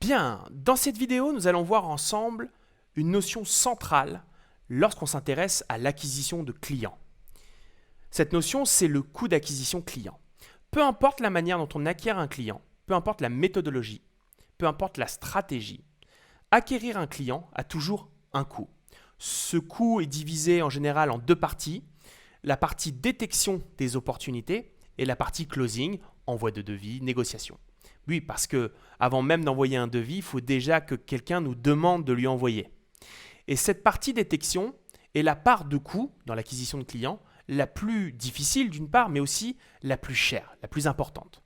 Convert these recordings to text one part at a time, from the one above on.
Bien, dans cette vidéo, nous allons voir ensemble une notion centrale lorsqu'on s'intéresse à l'acquisition de clients. Cette notion, c'est le coût d'acquisition client. Peu importe la manière dont on acquiert un client, peu importe la méthodologie, peu importe la stratégie, acquérir un client a toujours un coût. Ce coût est divisé en général en deux parties, la partie détection des opportunités et la partie closing, envoi de devis, négociation. Oui, parce que avant même d'envoyer un devis, il faut déjà que quelqu'un nous demande de lui envoyer. Et cette partie détection est la part de coût dans l'acquisition de clients la plus difficile d'une part, mais aussi la plus chère, la plus importante.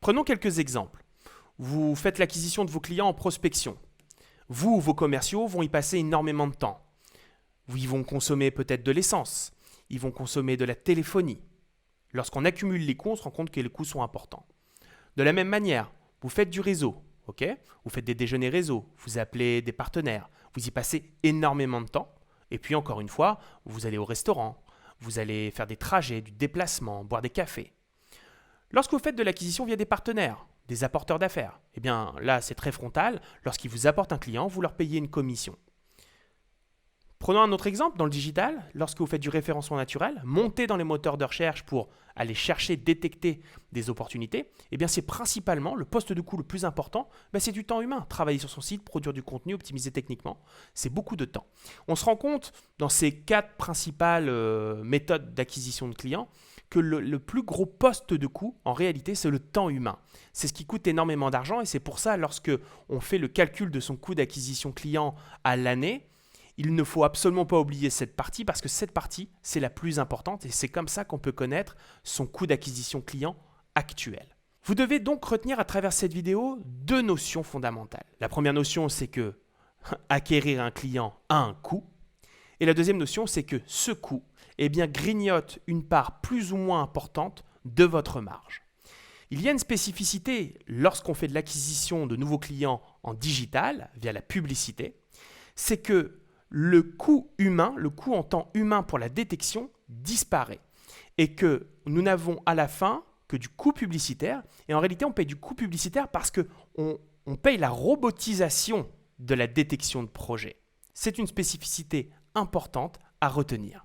Prenons quelques exemples. Vous faites l'acquisition de vos clients en prospection. Vous ou vos commerciaux vont y passer énormément de temps. Ils vont consommer peut-être de l'essence, ils vont consommer de la téléphonie. Lorsqu'on accumule les coûts, on se rend compte que les coûts sont importants. De la même manière, vous faites du réseau, ok? Vous faites des déjeuners réseau, vous appelez des partenaires, vous y passez énormément de temps. Et puis encore une fois, vous allez au restaurant, vous allez faire des trajets, du déplacement, boire des cafés. Lorsque vous faites de l'acquisition via des partenaires, des apporteurs d'affaires, eh bien là c'est très frontal, lorsqu'ils vous apportent un client, vous leur payez une commission. Prenons un autre exemple dans le digital, lorsque vous faites du référencement naturel, montez dans les moteurs de recherche pour aller chercher, détecter des opportunités, eh bien c'est principalement le poste de coût le plus important, c'est du temps humain. Travailler sur son site, produire du contenu, optimiser techniquement, c'est beaucoup de temps. On se rend compte dans ces quatre principales méthodes d'acquisition de clients que le plus gros poste de coût, en réalité, c'est le temps humain. C'est ce qui coûte énormément d'argent et c'est pour ça, lorsque on fait le calcul de son coût d'acquisition client à l'année, il ne faut absolument pas oublier cette partie parce que cette partie, c'est la plus importante et c'est comme ça qu'on peut connaître son coût d'acquisition client actuel. Vous devez donc retenir à travers cette vidéo deux notions fondamentales. La première notion, c'est que acquérir un client a un coût. Et la deuxième notion, c'est que ce coût grignote une part plus ou moins importante de votre marge. Il y a une spécificité lorsqu'on fait de l'acquisition de nouveaux clients en digital, via la publicité, c'est que le coût humain, le coût en temps humain pour la détection disparaît et que nous n'avons à la fin que du coût publicitaire et en réalité on paye du coût publicitaire parce qu'on paye la robotisation de la détection de projet. C'est une spécificité importante à retenir.